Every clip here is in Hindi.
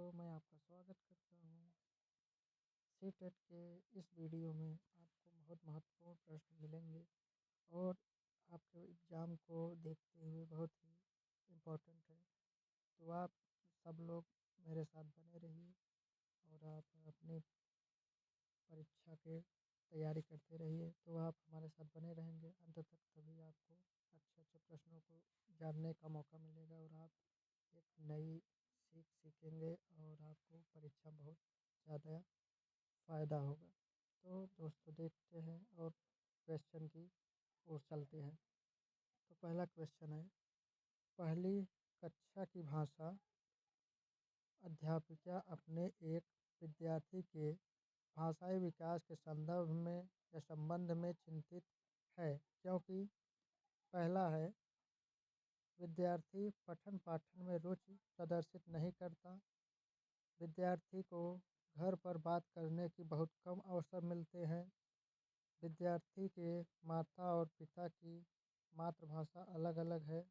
मैं आपका स्वागत करता हूँ। सीटेट के इस वीडियो में आपको बहुत महत्वपूर्ण प्रश्न मिलेंगे और आपके एग्ज़ाम को देखते हुए बहुत ही इम्पोर्टेंट है। तो आप सब लोग मेरे साथ बने रहिए और आप अपनी परीक्षा के तैयारी करते रहिए। तो आप हमारे साथ बने रहेंगे अंत तक, तभी आपको अच्छे अच्छे प्रश्नों को जानने का मौका मिलेगा और आप एक नई सीखेंगे और आपको परीक्षा बहुत ज़्यादा फ़ायदा होगा। तो दोस्तों देखते हैं और क्वेश्चन की ओर चलते हैं। तो पहला क्वेश्चन है, पहली कक्षा की भाषा अध्यापिका अपने एक विद्यार्थी के भाषाई विकास के संदर्भ में या संबंध में चिंतित है, क्योंकि पहला है विद्यार्थी पठन पाठन में रुचि प्रदर्शित नहीं करता, विद्यार्थी को घर पर बात करने की बहुत कम अवसर मिलते हैं, विद्यार्थी के माता और पिता की मातृभाषा अलग अलग है,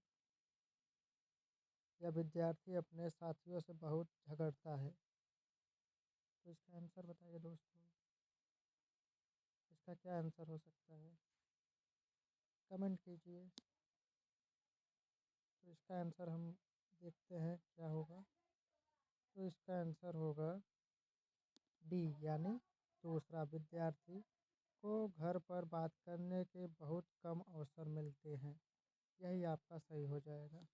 या विद्यार्थी अपने साथियों से बहुत झगड़ता है। तो इसका आंसर बताइए दोस्तों, इसका क्या आंसर हो सकता है? कमेंट कीजिए। तो इसका आंसर हम देखते हैं क्या होगा। तो इसका आंसर होगा डी, यानी दूसरा, विद्यार्थी को घर पर बात करने के बहुत कम अवसर मिलते हैं। यही आपका सही हो जाएगा।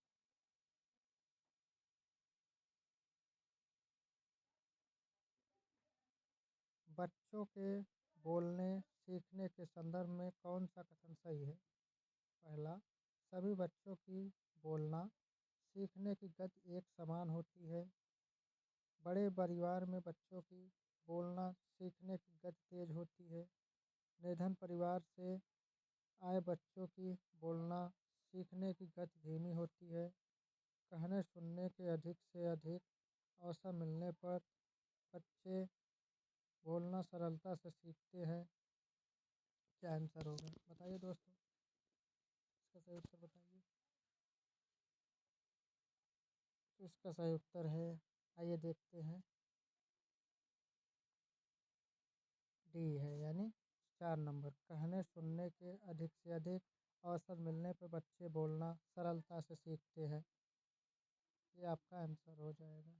बच्चों के बोलने सीखने के संदर्भ में कौन सा कथन सही है? पहला, सभी बच्चों की बोलना सीखने की गति एक समान होती है। बड़े परिवार में बच्चों की बोलना सीखने की गति तेज होती है। निर्धन परिवार से आए बच्चों की बोलना सीखने की गति धीमी होती है। कहने सुनने के अधिक से अधिक अवसर मिलने पर बच्चे बोलना सरलता से सीखते हैं। क्या आंसर होगा बताइए दोस्तों, इसका सही उत्तर बताइए। तो इसका सही उत्तर है, आइए देखते हैं, डी है, यानी 4 नंबर। कहने सुनने के अधिक से अधिक अवसर मिलने पर बच्चे बोलना सरलता से सीखते हैं। ये आपका आंसर हो जाएगा।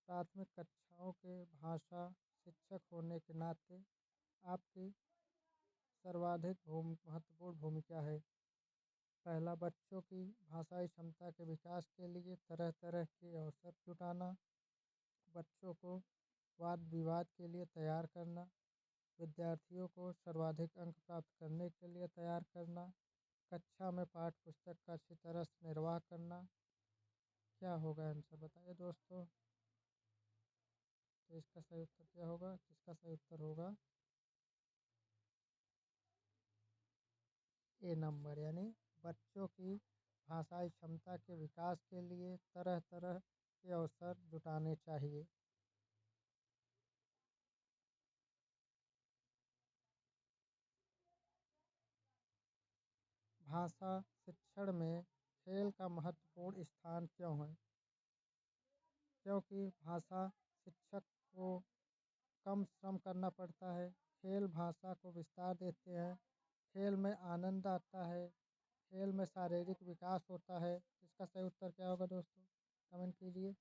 प्राथमिक कक्षाओं के भाषा शिक्षक होने के नाते आपकी सर्वाधिक महत्वपूर्ण भूमिका है। पहला, बच्चों की भाषाई क्षमता के विकास के लिए तरह तरह के अवसर जुटाना, बच्चों को वाद विवाद के लिए तैयार करना, विद्यार्थियों को सर्वाधिक अंक प्राप्त करने के लिए तैयार करना, कक्षा में पाठ्य पुस्तक का अच्छी तरह से निर्वाह करना। क्या होगा आंसर बताइए दोस्तों। तो इसका सही उत्तर क्या होगा? इसका सही उत्तर होगा ए नंबर, यानी बच्चों की भाषाई क्षमता के विकास के लिए तरह तरह के अवसर जुटाने चाहिए। भाषा शिक्षण में खेल का महत्वपूर्ण स्थान क्यों है? क्योंकि भाषा शिक्षक को कम श्रम करना पड़ता है, खेल भाषा को विस्तार देते हैं, खेल में आनंद आता है, खेल में शारीरिक विकास होता है। इसका सही उत्तर क्या होगा दोस्तों, कमेंट कीजिए।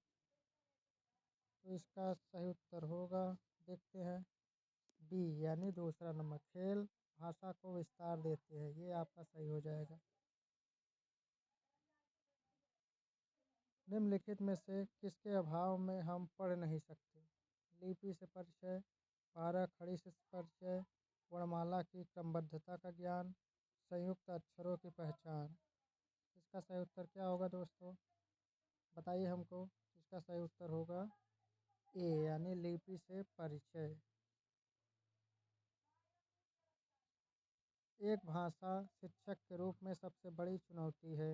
तो इसका सही उत्तर होगा, देखते हैं, बी, यानी दूसरा नंबर, खेल भाषा को विस्तार देते हैं। ये आपका सही हो जाएगा। निम्नलिखित में से किसके अभाव में हम पढ़ नहीं सकते? लिपि से परिचय, पारा खड़ी से परिचय, वर्णमाला की क्रमबद्धता का ज्ञान, संयुक्त अक्षरों की पहचान। इसका सही उत्तर क्या होगा दोस्तों, बताइए हमको। इसका सही उत्तर होगा ए, यानी लिपि से परिचय। एक भाषा शिक्षक के रूप में सबसे बड़ी चुनौती है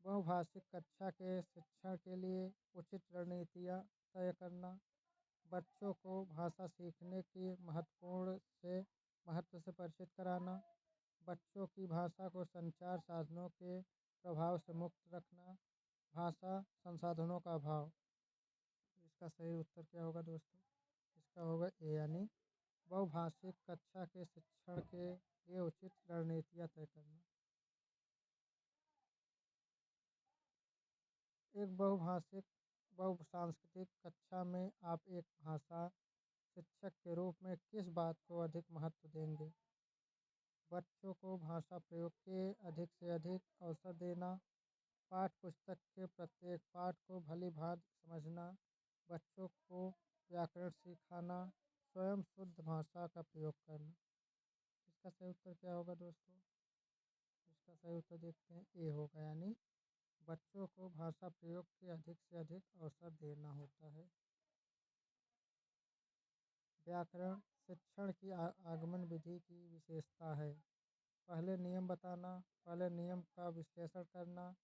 बहुभाषिक कक्षा के शिक्षण के लिए उचित रणनीतियाँ तय करना, बच्चों को भाषा सीखने की महत्व से परिचित कराना, बच्चों की भाषा को संचार साधनों के प्रभाव से मुक्त रखना, भाषा संसाधनों का अभाव। इसका सही उत्तर क्या होगा दोस्तों? इसका होगा ए यानी बहुभाषिक कक्षा के शिक्षण के लिए उचित रणनीतियाँ तय करना। एक बहुसांस्कृतिक कक्षा में आप एक भाषा शिक्षक के रूप में किस बात को अधिक महत्व देंगे? बच्चों को भाषा प्रयोग के अधिक से अधिक अवसर देना, पाठ पुस्तक के प्रत्येक पाठ को भली भांति समझना, बच्चों को व्याकरण सिखाना, स्वयं शुद्ध भाषा का प्रयोग करना। इसका सही उत्तर क्या होगा दोस्तों? इसका सही उत्तर देखते हैं, ए होगा यानी बच्चों को भाषा प्रयोग के अधिक से अधिक अवसर देना होता है। व्याकरण शिक्षण की आगमन विधि की विशेषता है। पहले नियम बताना, पहले नियम का विश्लेषण करना,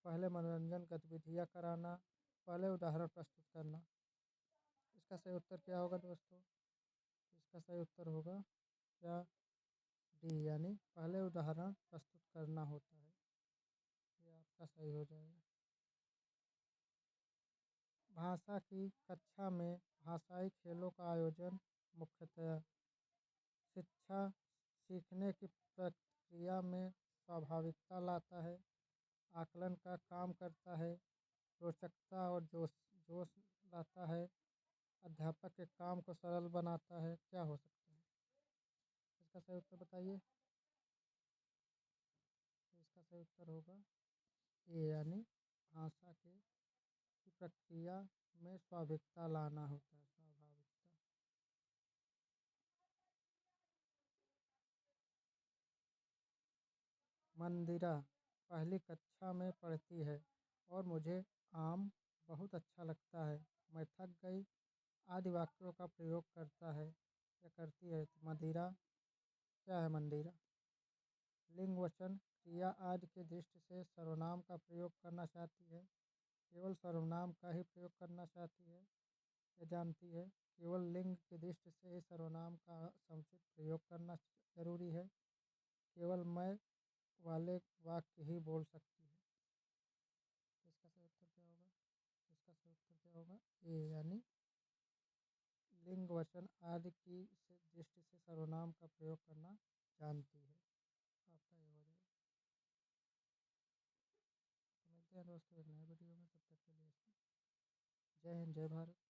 पहले मनोरंजन गतिविधियाँ कराना, पहले उदाहरण प्रस्तुत करना। इसका सही उत्तर क्या होगा दोस्तों? इसका सही उत्तर होगा क्या? डी यानी पहले उदाहरण प्रस्तुत करना होता है। ये आपका सही हो जाएगा। भाषा की कक्षा में भाषाई खेलों का आयोजन मुख्यतया शिक्षा सीखने की प्रक्रिया में स्वाभाविकता लाता है, आकलन का काम करता है, रोचकता और जोश जोश लाता है, अध्यापक के काम को सरल बनाता है। क्या हो सकता है? इसका सही उत्तर बताइए। तो इसका सही उत्तर होगा ए यानी भाषा के की प्रक्रिया में स्वाभाविकता लाना होता है, स्वाभाविकता। मंदिरा पहली कक्षा में पढ़ती है और मुझे आम बहुत अच्छा लगता है, मैं थक गई आदि वाक्यों का प्रयोग करता है या करती है। तो मदिरा क्या है? मंदिरा लिंग वचन क्रिया आदि के दृष्टि से सर्वनाम का प्रयोग करना चाहती है, केवल सर्वनाम का ही प्रयोग करना चाहती है या जानती है, केवल लिंग की दृष्टि से ही सर्वनाम का समुचित प्रयोग करना जरूरी है, केवल मैं वाले वाक्य ही बोल सकती है। तो इसका सही उत्तर क्या होगा? इसका सही उत्तर क्या होगा? ए यानी लिंग वचन आदि की दृष्टि से सर्वनाम का प्रयोग करना जानती है। आपका ये हो जाएगा। तो मिलते हैं दोस्तों एक नए वीडियो में, तब तक के लिए जय हिंद जय भारत।